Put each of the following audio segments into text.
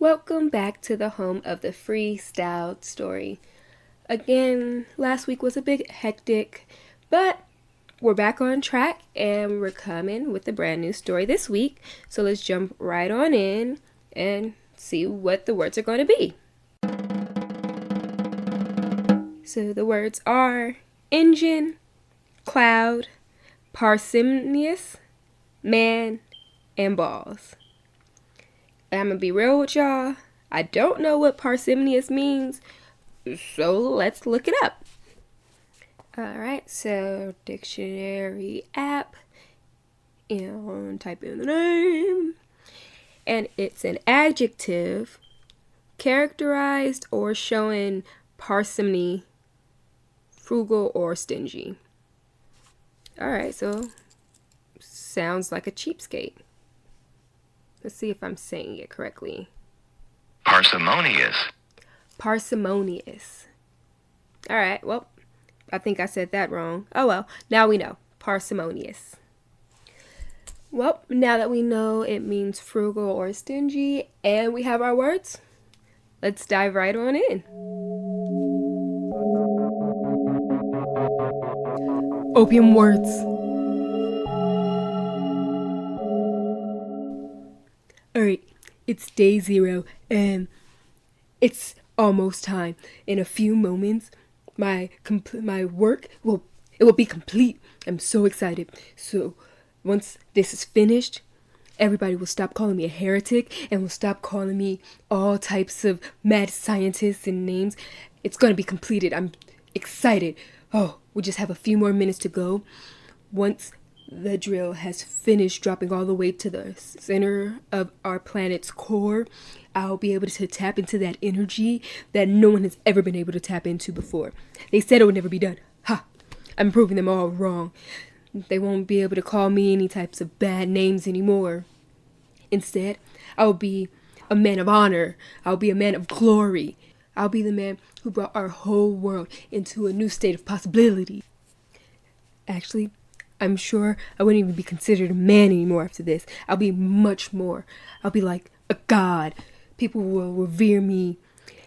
Welcome back to the home of the freestyle story. Again, last week was a bit hectic, but we're back on track and we're coming with a brand new story this week. So let's jump right on in and see what the words are going to be. So the words are engine, cloud, parsimonious, man, and balls. I'm gonna be real with y'all. I don't know what parsimonious means, so let's look it up. Alright, so dictionary app, and type in the name. And it's an adjective characterized or showing parsimony, frugal, or stingy. Alright, so sounds like a cheapskate. Let's see if I'm saying it correctly. Parsimonious. Parsimonious. Alright, well, I think I said that wrong. Oh well, now we know. Parsimonious. Well, now that we know it means frugal or stingy, and we have our words, let's dive right on in. Opium words. Alright, it's day 0, and it's almost time. In a few moments, my work will be complete. I'm so excited. So once this is finished, everybody will stop calling me a heretic and will stop calling me all types of mad scientists and names. It's going to be completed. I'm excited. Oh, we just have a few more minutes to go. Once the drill has finished dropping all the way to the center of our planet's core, I'll be able to tap into that energy that no one has ever been able to tap into before. They said it would never be done. Ha! I'm proving them all wrong. They won't be able to call me any types of bad names anymore. Instead, I'll be a man of honor. I'll be a man of glory. I'll be the man who brought our whole world into a new state of possibility. Actually, I'm sure I wouldn't even be considered a man anymore after this. I'll be much more. I'll be like a god. People will revere me,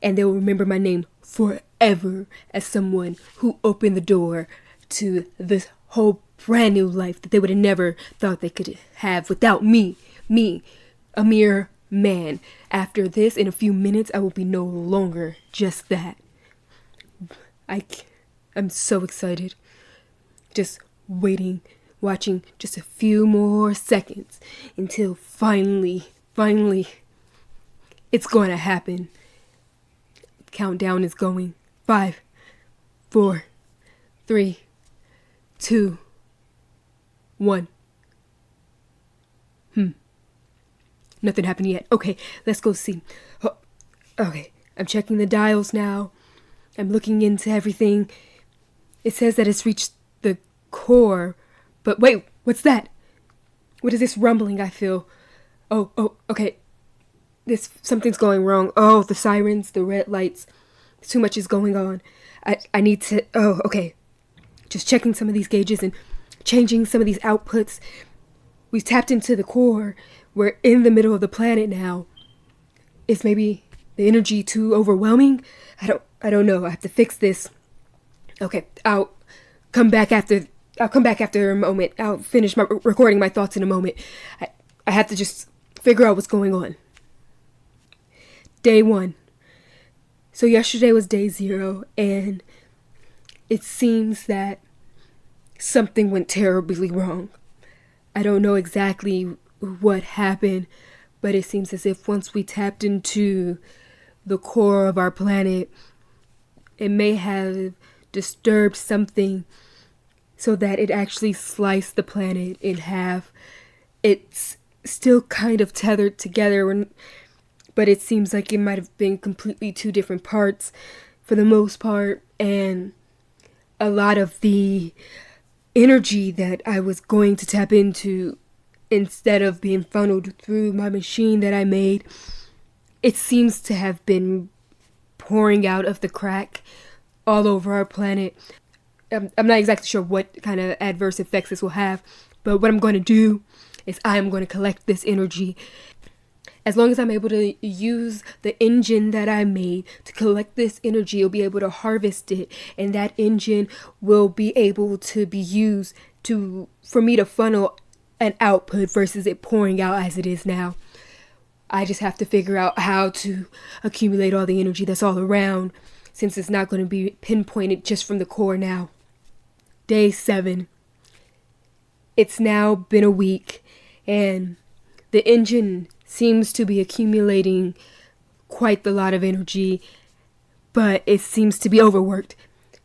and they will remember my name forever as someone who opened the door to this whole brand new life that they would have never thought they could have without me, a mere man. After this, in a few minutes, I will be no longer just that. I'm so excited. Just waiting, watching just a few more seconds until finally, it's going to happen. Countdown is going. 5, 4, 3, 2, 1. Nothing happened yet. Okay, let's go see. Oh, okay, I'm checking the dials now. I'm looking into everything. It says that it's reached the core, but wait, what's that? What is this rumbling I feel? Oh, okay. Something's going wrong. Oh, the sirens, the red lights. Too much is going on. I need to, okay. Just checking some of these gauges and changing some of these outputs. We've tapped into the core. We're in the middle of the planet now. Is maybe the energy too overwhelming? I don't know. I have to fix this. Okay, I'll come back after a moment. I'll finish recording my thoughts in a moment. I have to just figure out what's going on. Day 1. So yesterday was day 0, and it seems that something went terribly wrong. I don't know exactly what happened, but it seems as if once we tapped into the core of our planet, it may have disturbed something so that it actually sliced the planet in half. It's still kind of tethered together, but it seems like it might have been completely 2 different parts for the most part, and a lot of the energy that I was going to tap into, instead of being funneled through my machine that I made, it seems to have been pouring out of the crack all over our planet. I'm not exactly sure what kind of adverse effects this will have, but what I'm going to do is I'm going to collect this energy as long as I'm able to use the engine that I made to collect this energy, I'll be able to harvest it, and that engine will be able to be used for me to funnel an output versus it pouring out as it is now. I just have to figure out how to accumulate all the energy that's all around, since it's not going to be pinpointed just from the core now. Day 7. It's now been a week, and the engine seems to be accumulating quite a lot of energy, but it seems to be overworked.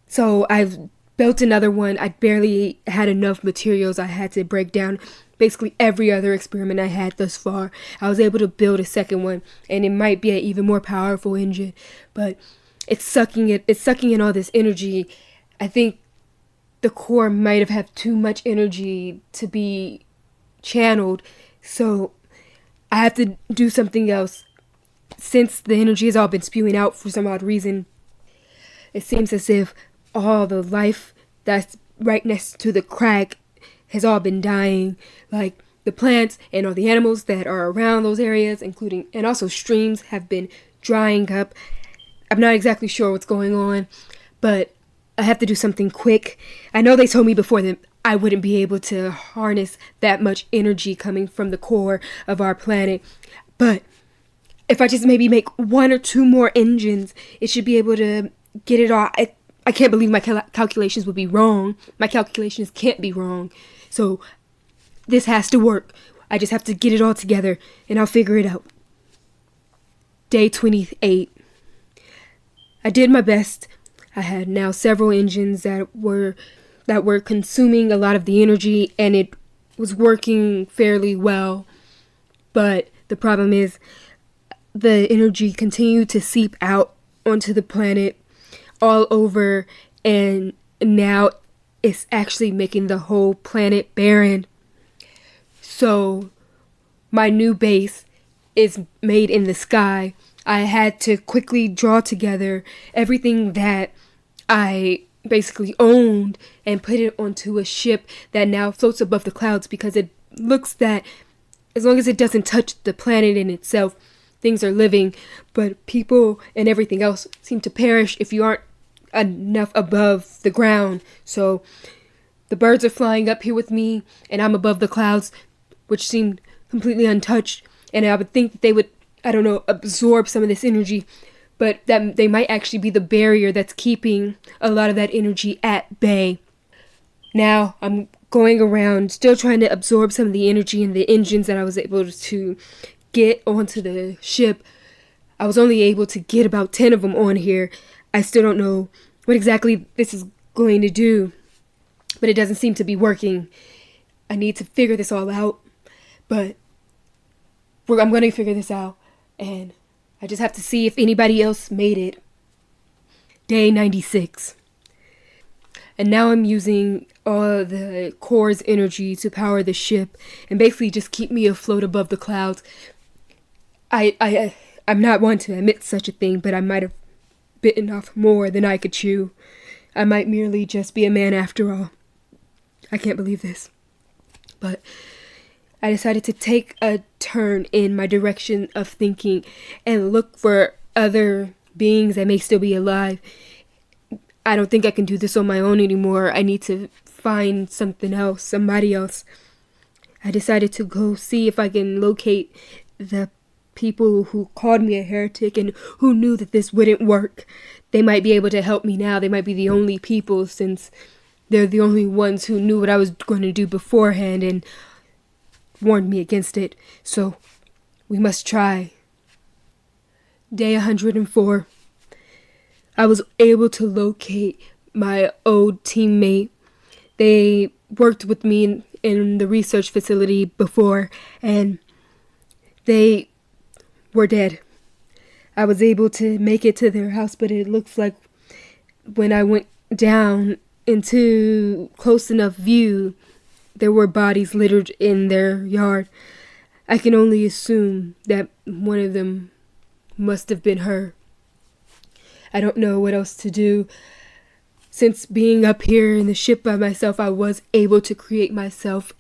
So I've built another one. I barely had enough materials. I had to break down basically every other experiment I had thus far. I was able to build a second one, and it might be an even more powerful engine, but it's sucking in all this energy. I think the core might have had too much energy to be channeled, so I have to do something else. Since the energy has all been spewing out for some odd reason, it seems as if all the life that's right next to the crack has all been dying, like the plants and all the animals that are around those areas, including, and also streams, have been drying up. I'm not exactly sure what's going on, but I have to do something quick. I know they told me before that I wouldn't be able to harness that much energy coming from the core of our planet, but if I just maybe make 1 or 2 more engines, it should be able to get it all. I can't believe my calculations would be wrong. My calculations can't be wrong. So this has to work. I just have to get it all together, and I'll figure it out. Day 28. I did my best. I had now several engines that were consuming a lot of the energy, and it was working fairly well. But the problem is the energy continued to seep out onto the planet all over, and now it's actually making the whole planet barren. So my new base is made in the sky. I had to quickly draw together everything that I basically owned and put it onto a ship that now floats above the clouds, because it looks that as long as it doesn't touch the planet in itself, things are living, but people and everything else seem to perish if you aren't enough above the ground. So the birds are flying up here with me, and I'm above the clouds, which seem completely untouched, and I would think that they would, absorb some of this energy, but that they might actually be the barrier that's keeping a lot of that energy at bay. Now I'm going around still trying to absorb some of the energy in the engines that I was able to get onto the ship. I was only able to get about 10 of them on here. I still don't know what exactly this is going to do, but it doesn't seem to be working. I need to figure this all out, but I'm going to figure this out, and I just have to see if anybody else made it. Day 96. And now I'm using all the core's energy to power the ship and basically just keep me afloat above the clouds. I'm not one to admit such a thing, but I might have bitten off more than I could chew. I might merely just be a man after all. I can't believe this. But I decided to take a turn in my direction of thinking and look for other beings that may still be alive. I don't think I can do this on my own anymore. I need to find something else, somebody else. I decided to go see if I can locate the people who called me a heretic and who knew that this wouldn't work. They might be able to help me now. They might be the only people, since they're the only ones who knew what I was going to do beforehand and warned me against it. So we must try. Day 104. I was able to locate my old teammate. They worked with me in the research facility before, and they were dead. I was able to make it to their house, but it looks like when I went down into close enough view, there were bodies littered in their yard. I can only assume that one of them must have been her. I don't know what else to do. Since being up here in the ship by myself, I was able to create myself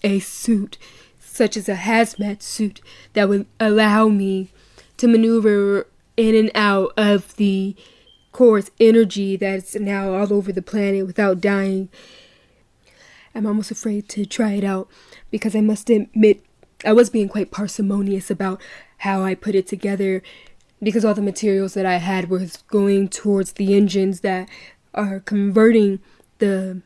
a suit. such as a hazmat suit that would allow me to maneuver in and out of the core's energy that's now all over the planet without dying. I'm almost afraid to try it out because I must admit I was being quite parsimonious about how I put it together, because all the materials that I had was going towards the engines that are converting the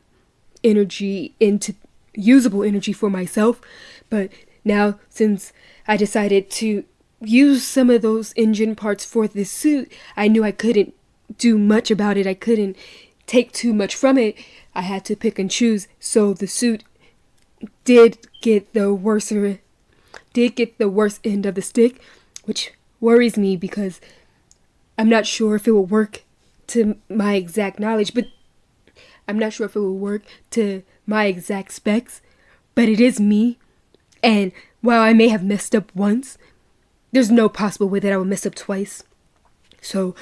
energy into usable energy for myself. But now, since I decided to use some of those engine parts for this suit, I knew I couldn't do much about it. I couldn't take too much from it. I had to pick and choose. So the suit did get the worst end of the stick, which worries me because I'm not sure if it will work to my exact knowledge, but I'm not sure if it will work to my exact specs, but it is me. And while I may have messed up once, there's no possible way that I will mess up twice. So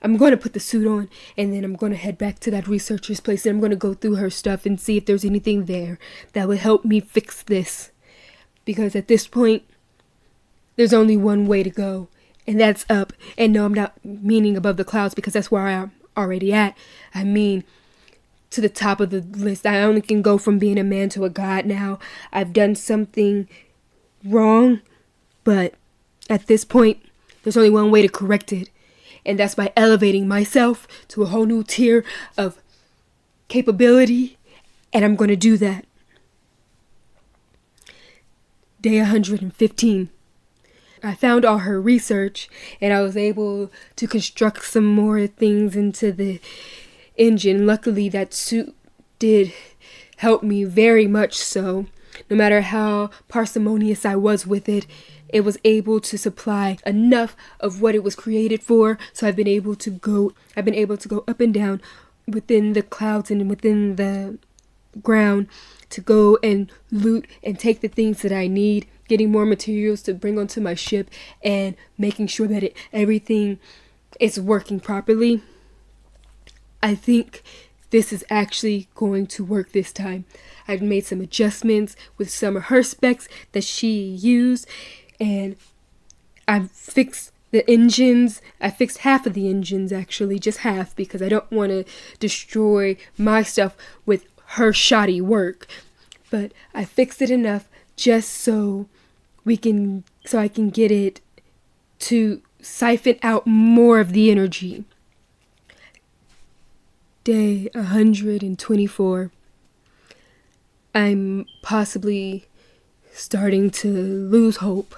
I'm going to put the suit on, and then I'm going to head back to that researcher's place, and I'm going to go through her stuff and see if there's anything there that would help me fix this. Because at this point, there's only one way to go, and that's up. And no, I'm not meaning above the clouds, because that's where I'm already at. I mean to the top of the list. I only can go from being a man to a god now. I've done something wrong, but at this point, there's only one way to correct it. And that's by elevating myself to a whole new tier of capability. And I'm going to do that. Day 115. I found all her research, and I was able to construct some more things into the engine. Luckily, that suit did help me very much so. No matter how parsimonious I was with it, it was able to supply enough of what it was created for. So I've been able to go up and down within the clouds and within the ground to go and loot and take the things that I need, getting more materials to bring onto my ship, and making sure that everything is working properly. I think this is actually going to work this time. I've made some adjustments with some of her specs that she used, and I've fixed the engines. I fixed half of the engines, actually, just half, because I don't want to destroy my stuff with her shoddy work. But I fixed it enough just so I can get it to siphon out more of the energy. Day 124. I'm possibly starting to lose hope.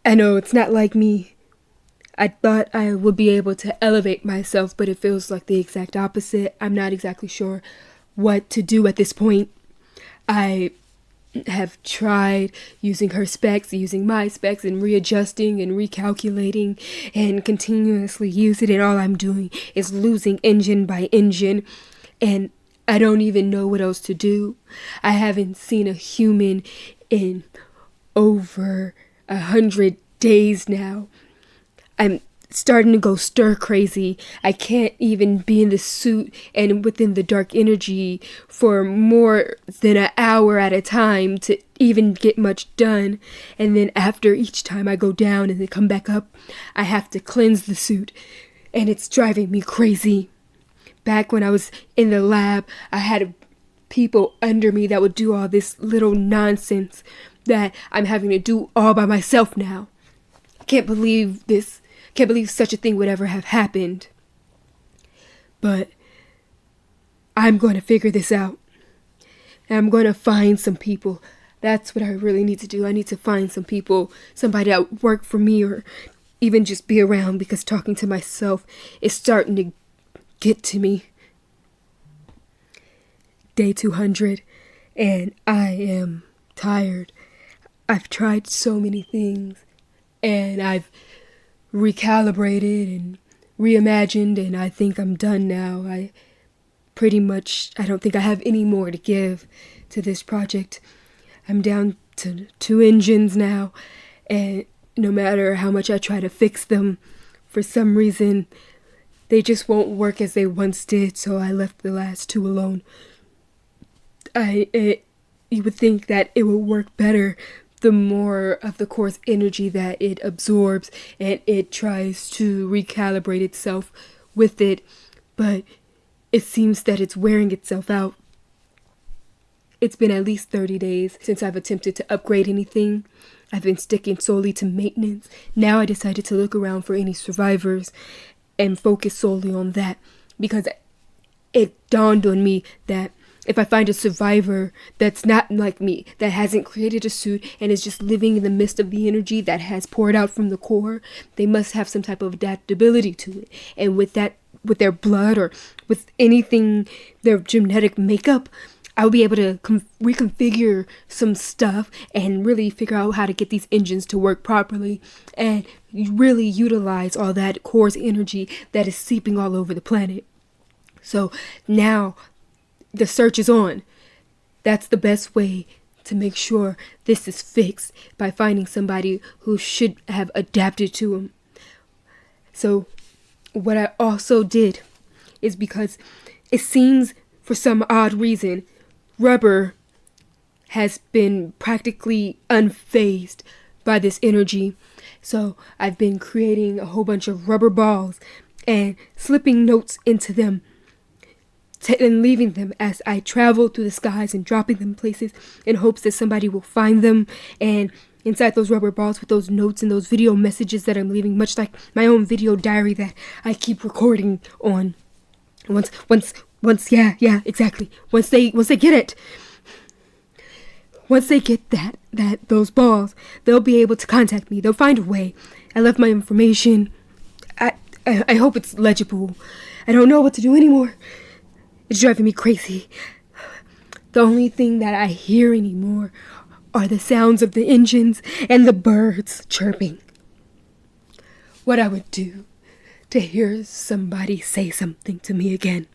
I know it's not like me. I thought I would be able to elevate myself, but it feels like the exact opposite. I'm not exactly sure what to do at this point. I have tried using her specs, using my specs, and readjusting and recalculating and continuously use it, and all I'm doing is losing engine by engine, and I don't even know what else to do. I haven't seen a human in over 100 days now. I'm starting to go stir crazy. I can't even be in the suit and within the dark energy for more than an hour at a time to even get much done. And then after each time I go down and then come back up, I have to cleanse the suit, and it's driving me crazy. Back when I was in the lab, I had people under me that would do all this little nonsense that I'm having to do all by myself now. I can't believe this. Can't believe such a thing would ever have happened. But I'm going to figure this out. And I'm going to find some people. That's what I really need to do. I need to find some people, somebody that would work for me, or even just be around, because talking to myself is starting to get to me. Day 200, and I am tired. I've tried so many things, and I've recalibrated and reimagined, and I think I'm done now. I don't think I have any more to give to this project. I'm down to 2 engines now, and no matter how much I try to fix them, for some reason they just won't work as they once did, so I left the last 2 alone. you would think that it will work better the more of the core's energy that it absorbs and it tries to recalibrate itself with it, but it seems that it's wearing itself out. It's been at least 30 days since I've attempted to upgrade anything. I've been sticking solely to maintenance. Now I decided to look around for any survivors and focus solely on that, because it dawned on me that if I find a survivor that's not like me, that hasn't created a suit and is just living in the midst of the energy that has poured out from the core, they must have some type of adaptability to it. And with that, with their blood or with anything, their genetic makeup, I'll be able to reconfigure some stuff and really figure out how to get these engines to work properly and really utilize all that core's energy that is seeping all over the planet. So now the search is on. That's the best way to make sure this is fixed, by finding somebody who should have adapted to them. So what I also did is, because it seems for some odd reason rubber has been practically unfazed by this energy. So I've been creating a whole bunch of rubber balls and slipping notes into them and leaving them as I travel through the skies and dropping them places in hopes that somebody will find them. And inside those rubber balls with those notes and those video messages that I'm leaving, much like my own video diary that I keep recording on. Once, exactly. Once they get it, once they get those balls, they'll be able to contact me. They'll find a way. I left my information. I hope it's legible. I don't know what to do anymore. It's driving me crazy. The only thing that I hear anymore are the sounds of the engines and the birds chirping. What I would do to hear somebody say something to me again.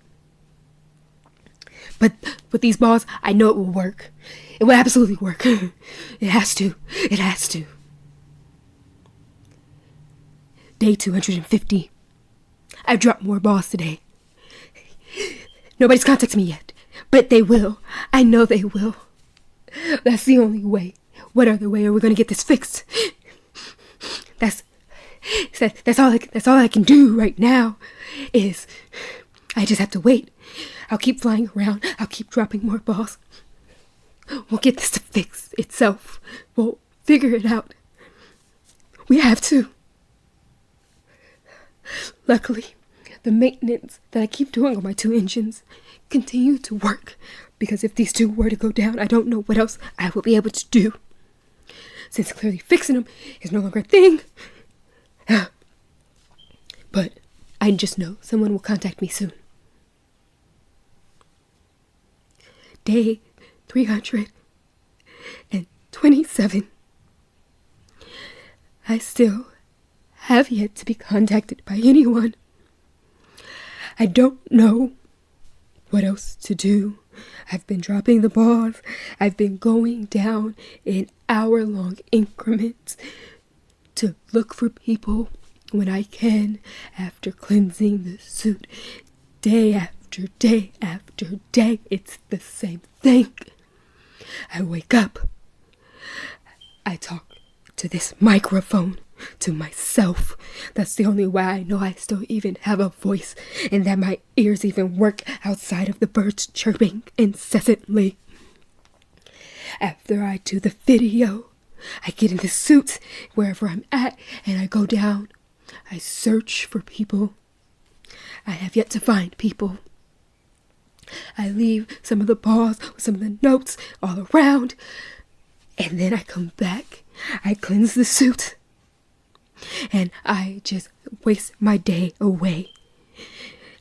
But with these balls, I know it will work. It will absolutely work. It has to. It has to. Day 250. I've dropped more balls today. Nobody's contacted me yet, but they will. I know they will. That's the only way. What other way are we going to get this fixed? That's all I can do right now. Is I just have to wait. I'll keep flying around. I'll keep dropping more balls. We'll get this to fix itself. We'll figure it out. We have to. Luckily, the maintenance that I keep doing on my 2 engines continue to work, because if these 2 were to go down, I don't know what else I will be able to do, since clearly fixing them is no longer a thing. But I just know someone will contact me soon. Day 327. I still have yet to be contacted by anyone. I don't know what else to do. I've been dropping the balls. I've been going down in hour-long increments to look for people when I can, after cleansing the suit day after day after day. It's the same thing. I wake up. I talk to this microphone to myself. That's the only way I know I still even have a voice, and that my ears even work outside of the birds chirping incessantly. After I do the video, I get in the suit wherever I'm at, and I go down. I search for people. I have yet to find people. I leave some of the balls with some of the notes all around, and then I come back. I cleanse the suit, and I just waste my day away.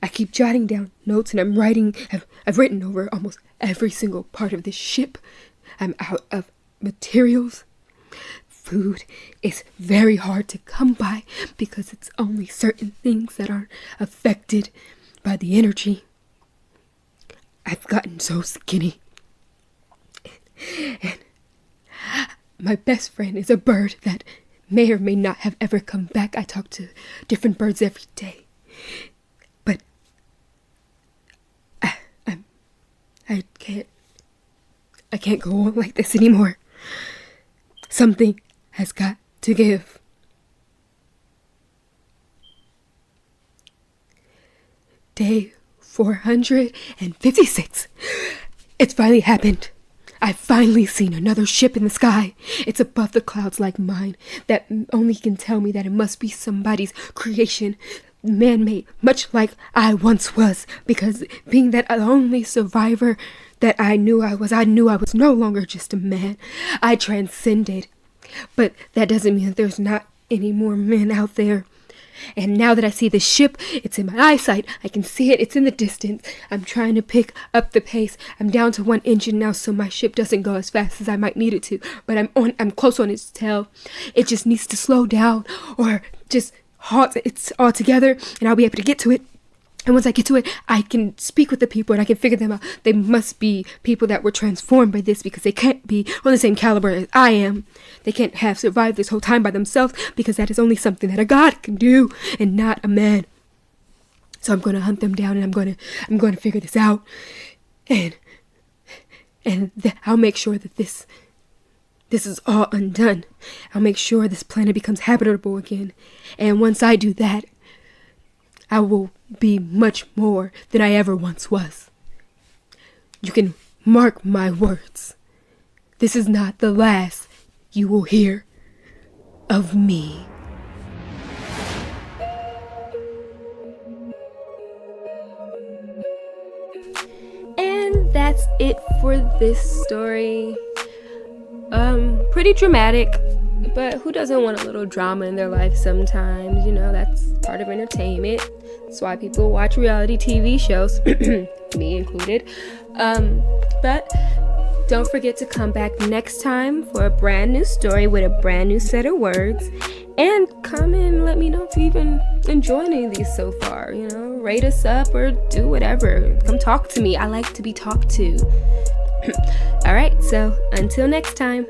I keep jotting down notes, and I've written over almost every single part of this ship. I'm out of materials. Food is very hard to come by because it's only certain things that aren't affected by the energy. I've gotten so skinny. And my best friend is a bird that may or may not have ever come back. I talk to different birds every day. But I I can't go on like this anymore. Something has got to give. Day 456. It's finally happened. I've finally seen another ship in the sky. It's above the clouds like mine. That only can tell me that it must be somebody's creation, man-made, much like I once was. Because being that only survivor that I knew I was no longer just a man. I transcended. But that doesn't mean that there's not any more men out there. And now that I see the ship, it's in my eyesight. I can see it. It's in the distance. I'm trying to pick up the pace. I'm down to 1 engine now, so my ship doesn't go as fast as I might need it to. But I'm close on its tail. It just needs to slow down or just halt it all together, and I'll be able to get to it. And once I get to it, I can speak with the people and I can figure them out. They must be people that were transformed by this, because they can't be on the same caliber as I am. They can't have survived this whole time by themselves, because that is only something that a god can do and not a man. So I'm going to hunt them down, and I'm going to figure this out. And I'll make sure that this is all undone. I'll make sure this planet becomes habitable again. And once I do that, I will be much more than I ever once was. You can mark my words. This is not the last you will hear of me. And that's it for this story. Pretty dramatic, but who doesn't want a little drama in their life sometimes? You know, that's part of entertainment. That's why people watch reality TV shows, me included. But don't forget to come back next time for a brand new story with a brand new set of words. And come and let me know if you even enjoy any of these so far. You know, rate us up or do whatever. Come talk to me. I like to be talked to. All right, so until next time.